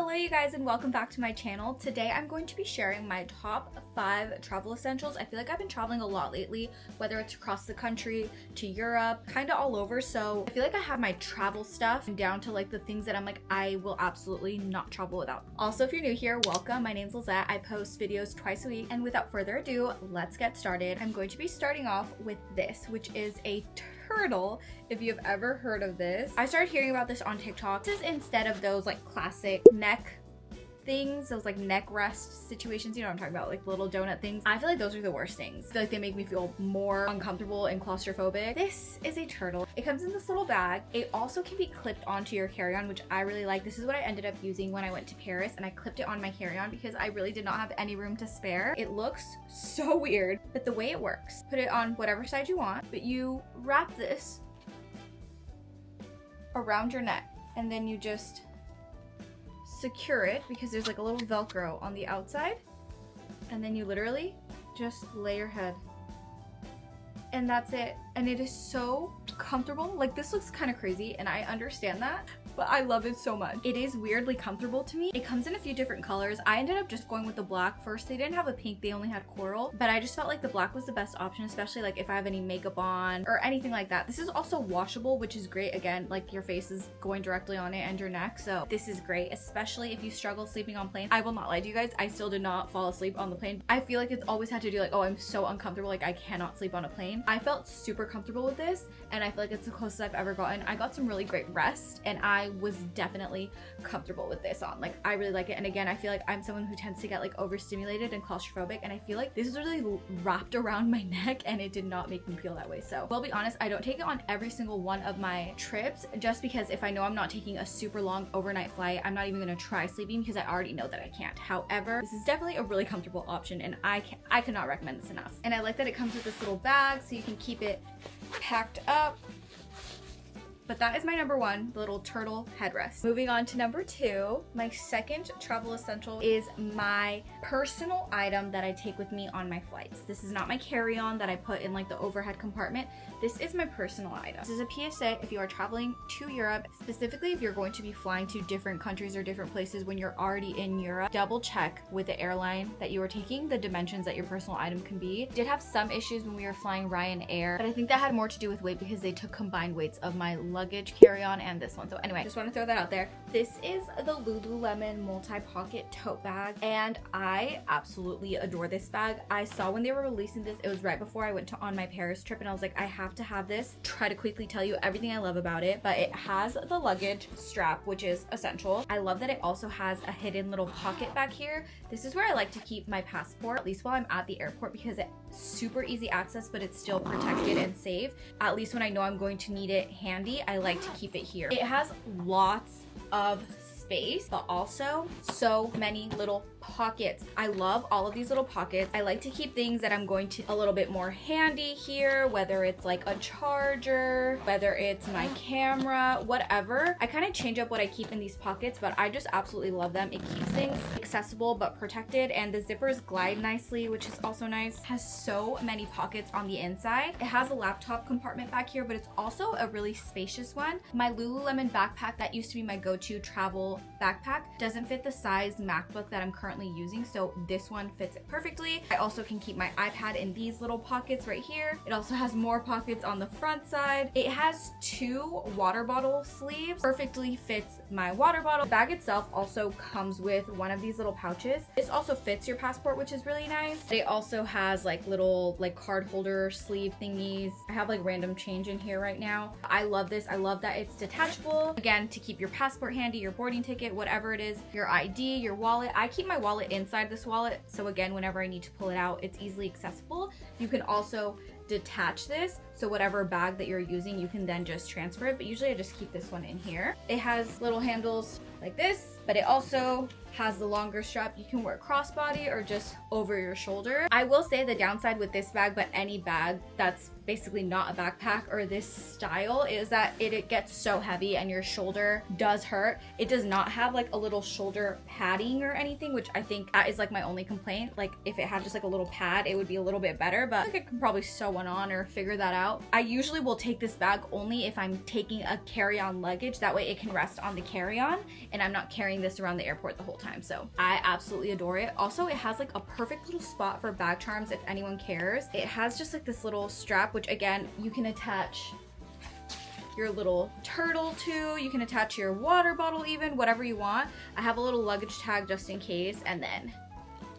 Hello you guys and welcome back to my channel. Today I'm going to be sharing my top 5 travel essentials. I feel like I've been traveling a lot lately, whether it's across the country, to Europe, kind of all over. So I feel like I have my travel stuff down to like the things that I'm like, I will absolutely not travel without. Also, if you're new here, welcome. My name's Lisette. I post videos twice a week. And without further ado, let's get started. I'm going to be starting off with this, which is a turtle, if you've ever heard of this. I started hearing about this on TikTok. This is instead of those like classic neck things, those like neck rest situations, you know what I'm talking about, like little donut things. I feel like those are the worst things. I feel like they make me feel more uncomfortable and claustrophobic. This is a turtle. It comes in this little bag. It also can be clipped onto your carry-on, which I really like. This is what I ended up using when I went to Paris, and I clipped it on my carry-on because I really did not have any room to spare. It looks so weird, but the way it works, put it on whatever side you want, but you wrap this around your neck and then you just secure it because there's like a little Velcro on the outside, and then you literally just lay your head, and that's it. And it is so comfortable. Like, this looks kind of crazy and I understand that, but I love it so much. It is weirdly comfortable to me. It comes in a few different colors. I ended up just going with the black first. They didn't have a pink, they only had coral, but I just felt like the black was the best option, especially like if I have any makeup on or anything like that. This is also washable, which is great. Again, like your face is going directly on it and your neck, so this is great, especially if you struggle sleeping on planes. I will not lie to you guys, I still did not fall asleep on the plane. I feel like it's always had to do like, oh, I'm so uncomfortable, like I cannot sleep on a plane. I felt super comfortable with this, and I feel like it's the closest I've ever gotten. I got some really great rest, and I was definitely comfortable with this on. Like, I really like it. And again, I feel like I'm someone who tends to get like overstimulated and claustrophobic, and I feel like this is really wrapped around my neck and it did not make me feel that way. So I'll be honest, I don't take it on every single one of my trips, just because if I know I'm not taking a super long overnight flight, I'm not even gonna try sleeping because I already know that I can't. However, this is definitely a really comfortable option, and I cannot recommend this enough. And I like that it comes with this little bag so you can keep it packed up. But that is my number 1, the little turtle headrest. Moving on to number 2, my second travel essential is my personal item that I take with me on my flights. This is not my carry-on that I put in like the overhead compartment. This is my personal item. This is a PSA if you are traveling to Europe, specifically if you're going to be flying to different countries or different places when you're already in Europe. Double check with the airline that you are taking the dimensions that your personal item can be. Did have some issues when we were flying Ryanair, but I think that had more to do with weight because they took combined weights of my luggage, carry-on, and this one. So anyway, just want to throw that out there. This is the Lululemon multi-pocket tote bag, and I absolutely adore this bag. I saw when they were releasing this, it was right before I went on my Paris trip, and I was like, I have to have this. Try to quickly tell you everything I love about it, but it has the luggage strap, which is essential. I love that it also has a hidden little pocket back here. This is where I like to keep my passport, at least while I'm at the airport, because it's super easy access, but it's still protected and safe. At least when I know I'm going to need it handy, I like to keep it here. It has lots of space, but also so many little pockets. I love all of these little pockets. I like to keep things that I'm going to a little bit more handy here, whether it's like a charger, whether it's my camera, whatever. I kind of change up what I keep in these pockets, but I just absolutely love them. It keeps things accessible but protected, and the zippers glide nicely, which is also nice. It has so many pockets on the inside. It has a laptop compartment back here, but it's also a really spacious one. My Lululemon backpack that used to be my go-to travel backpack doesn't fit the size MacBook that I'm currently using, so this one fits it perfectly. I also can keep my iPad in these little pockets right here. It also has more pockets on the front side. It has 2 water bottle sleeves, perfectly fits my water bottle. The bag itself also comes with one of these little pouches. This also fits your passport, which is really nice. It also has like little like card holder sleeve thingies. I have like random change in here right now. I love this. I love that it's detachable, again, to keep your passport handy, your boarding ticket, whatever it is, your ID, your wallet. I keep my wallet inside this wallet, so again, whenever I need to pull it out, it's easily accessible. You can also detach this, so whatever bag that you're using, you can then just transfer it, but usually I just keep this one in here. It has little handles like this, but it also has the longer strap. You can wear crossbody or just over your shoulder. I will say the downside with this bag, but any bag that's basically not a backpack or this style, is that it gets so heavy and your shoulder does hurt. It does not have like a little shoulder padding or anything, which I think that is like my only complaint. Like if it had just like a little pad, it would be a little bit better, but I think I can probably sew one on or figure that out. I usually will take this bag only if I'm taking a carry-on luggage. That way it can rest on the carry-on and I'm not carrying carrying this around the airport the whole time. So I absolutely adore it. Also, it has like a perfect little spot for bag charms if anyone cares. It has just like this little strap, which again, you can attach your little turtle to, you can attach your water bottle even, whatever you want. I have a little luggage tag just in case, and then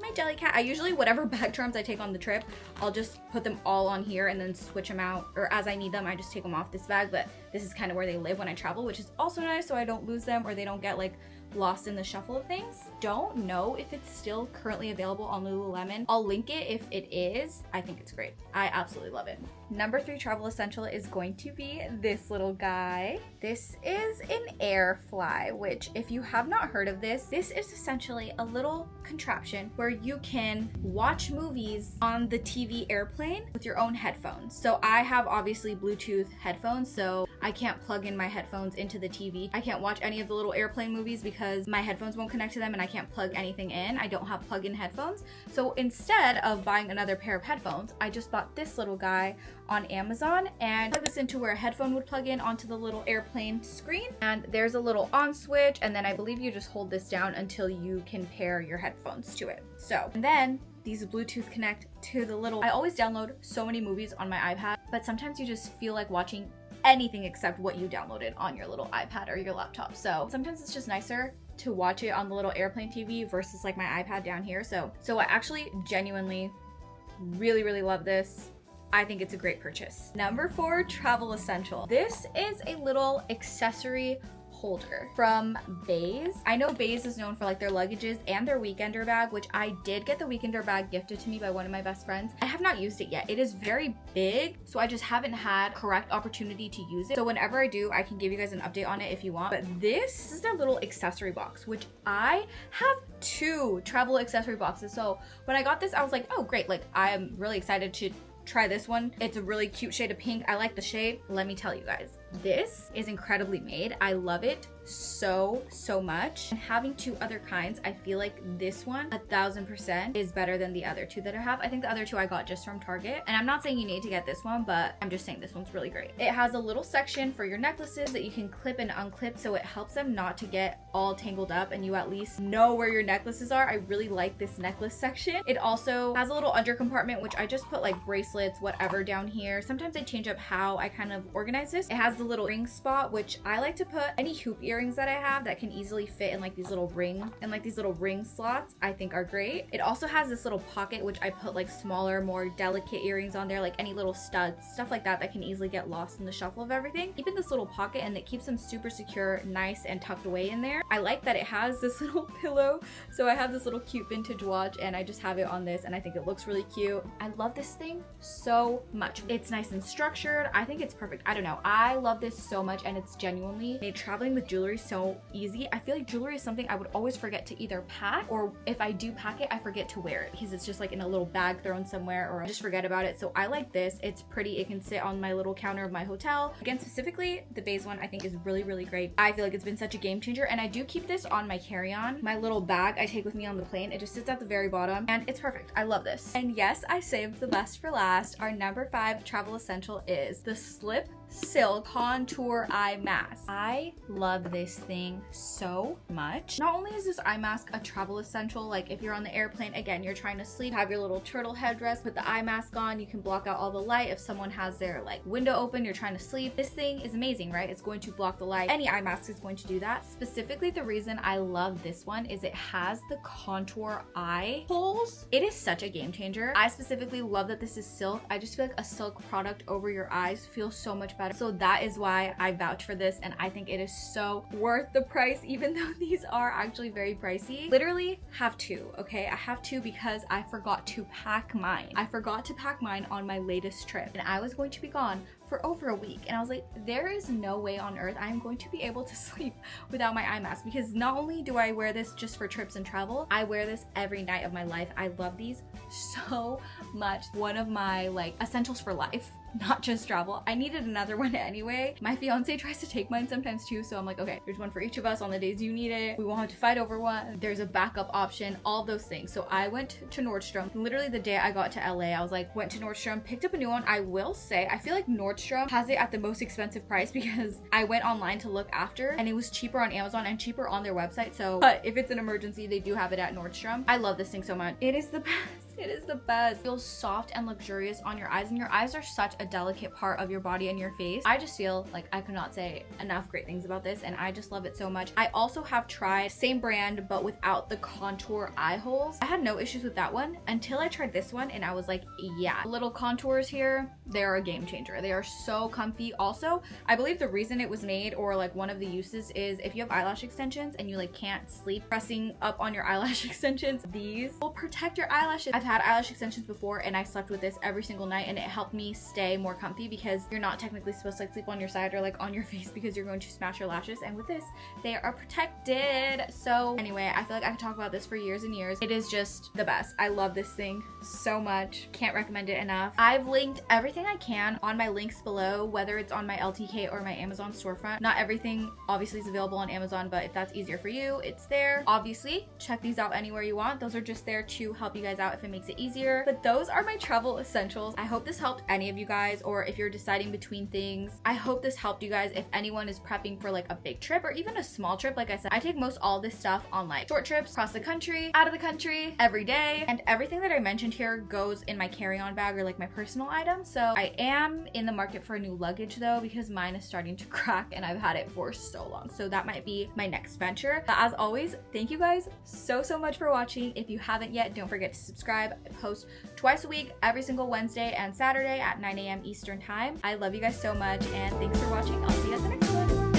my jelly cat. I usually, whatever bag charms I take on the trip, I'll just put them all on here and then switch them out, or as I need them, I just take them off this bag, but this is kind of where they live when I travel, which is also nice so I don't lose them or they don't get like lost in the shuffle of things. Don't know if it's still currently available on Lululemon. I'll link it if it is. I think it's great. I absolutely love it. Number 3 travel essential is going to be this little guy. This is an air fly, which if you have not heard of this is essentially a little contraption where you can watch movies on the TV airplane with your own headphones. So I have obviously Bluetooth headphones, so I can't plug in my headphones into the TV. I can't watch any of the little airplane movies because my headphones won't connect to them and I can't plug anything in. I don't have plug-in headphones. So instead of buying another pair of headphones, I just bought this little guy on Amazon and plug this into where a headphone would plug in onto the little airplane screen. And there's a little on switch, and then I believe you just hold this down until you can pair your headphones to it. So, and then these Bluetooth connect to the little, I always download so many movies on my iPad, but sometimes you just feel like watching anything except what you downloaded on your little iPad or your laptop. So sometimes it's just nicer to watch it on the little airplane TV versus like my iPad down here. So I actually genuinely really love this. I think it's a great purchase. Number 4 travel essential. This is a little accessory holder from FAVS. I know FAVS is known for like their luggages and their weekender bag, which I did get the weekender bag gifted to me by one of my best friends. I have not used it yet. It is very big, so I just haven't had correct opportunity to use it. So whenever I do, I can give you guys an update on it if you want. But this is their little accessory box, which I have 2 travel accessory boxes. So when I got this, I was like, oh great, like I am really excited to try this one. It's a really cute shade of pink. I like the shade. Let me tell you guys, this is incredibly made. I love it so much. And having 2 other kinds, I feel like this one 1000% is better than the other 2 that I have. I think the other 2 I got just from Target, and I'm not saying you need to get this one, but I'm just saying this one's really great. It has a little section for your necklaces that you can clip and unclip, so it helps them not to get all tangled up and you at least know where your necklaces are. I really like this necklace section. It also has a little under compartment, which I just put like bracelets, whatever down here. Sometimes I change up how I kind of organize this. It has the little ring spot, which I like to put any hoop earrings that I have that can easily fit in like these little ring slots. I think are great. It also has this little pocket, which I put like smaller, more delicate earrings on there, like any little studs, stuff like that can easily get lost in the shuffle of everything. Even this little pocket, and it keeps them super secure, nice and tucked away in there. I like that it has this little pillow. So I have this little cute vintage watch and I just have it on this and I think it looks really cute. I love this thing so much. It's nice and structured. I think it's perfect. I don't know. I love this so much, and it's genuinely made traveling with jewelry so easy. I feel like jewelry is something I would always forget to either pack, or if I do pack it, I forget to wear it because it's just like in a little bag thrown somewhere, or I just forget about it. So I like this. It's pretty. It can sit on my little counter of my hotel. Again, specifically the FAVS one I think is really great. I feel like it's been such a game changer, and I do keep this on my carry-on, my little bag I take with me on the plane. It just sits at the very bottom and it's perfect. I love this. And yes, I saved the best for last. Our number 5 travel essential is the Slip Silk Contour Eye Mask. I love this thing so much. Not only is this eye mask a travel essential, like if you're on the airplane, again, you're trying to sleep, have your little turtle headdress, put the eye mask on, you can block out all the light. If someone has their like window open, you're trying to sleep, this thing is amazing, right? It's going to block the light. Any eye mask is going to do that. Specifically, the reason I love this one is it has the contour eye holes. It is such a game changer. I specifically love that this is silk. I just feel like a silk product over your eyes feels so much better. So that is why I vouch for this, and I think it is so worth the price, even though these are actually very pricey. Literally have 2, okay? I have 2 because I forgot to pack mine. I forgot to pack mine on my latest trip, and I was going to be gone for over a week, and I was like, there is no way on earth I'm going to be able to sleep without my eye mask, because not only do I wear this just for trips and travel, I wear this every night of my life. I love these so much. One of my like essentials for life. not just travel. I needed another one anyway. My fiance tries to take mine sometimes too, so I'm like, okay, there's one for each of us on the days you need it. We won't have to fight over one. There's a backup option, all those things. So I went to Nordstrom. Literally the day I got to LA, I was like, went to Nordstrom, picked up a new one. I will say, I feel like Nordstrom has it at the most expensive price because I went online to look after and it was cheaper on Amazon and cheaper on their website. So, but if it's an emergency, they do have it at Nordstrom. I love this thing so much. It is the best. It is the best. It feels soft and luxurious on your eyes, and your eyes are such a delicate part of your body and your face. I just feel like I could not say enough great things about this, and I just love it so much. I also have tried same brand but without the contour eye holes. I had no issues with that one until I tried this one, and I was like, yeah, little contours here, they're a game changer. They are so comfy. Also, I believe the reason it was made, or like one of the uses, is if you have eyelash extensions and you like can't sleep, pressing up on your eyelash extensions, these will protect your eyelashes. I've had eyelash extensions before and I slept with this every single night, and it helped me stay more comfy because you're not technically supposed to like sleep on your side or like on your face because you're going to smash your lashes, and with this they are protected. So anyway, I feel like I could talk about this for years and years. It is just the best. I love this thing so much. Can't recommend it enough. I've linked everything I can on my links below, whether it's on my LTK or my Amazon storefront. Not everything obviously is available on Amazon, but if that's easier for you, it's there. Obviously, check these out anywhere you want. Those are just there to help you guys out if it makes it easier. But those are my travel essentials. I hope this helped any of you guys, or if you're deciding between things, I hope this helped you guys if anyone is prepping for like a big trip or even a small trip. Like I said, I take most all this stuff on like short trips across the country, out of the country, every day, and everything that I mentioned here goes in my carry-on bag or like my personal items. So I am in the market for a new luggage though, because mine is starting to crack and I've had it for so long. So that might be my next venture. But as always, thank you guys so much for watching. If you haven't yet, don't forget to subscribe. I post twice a week, every single Wednesday and Saturday at 9 a.m. Eastern time. I love you guys so much, and thanks for watching. I'll see you at the next one.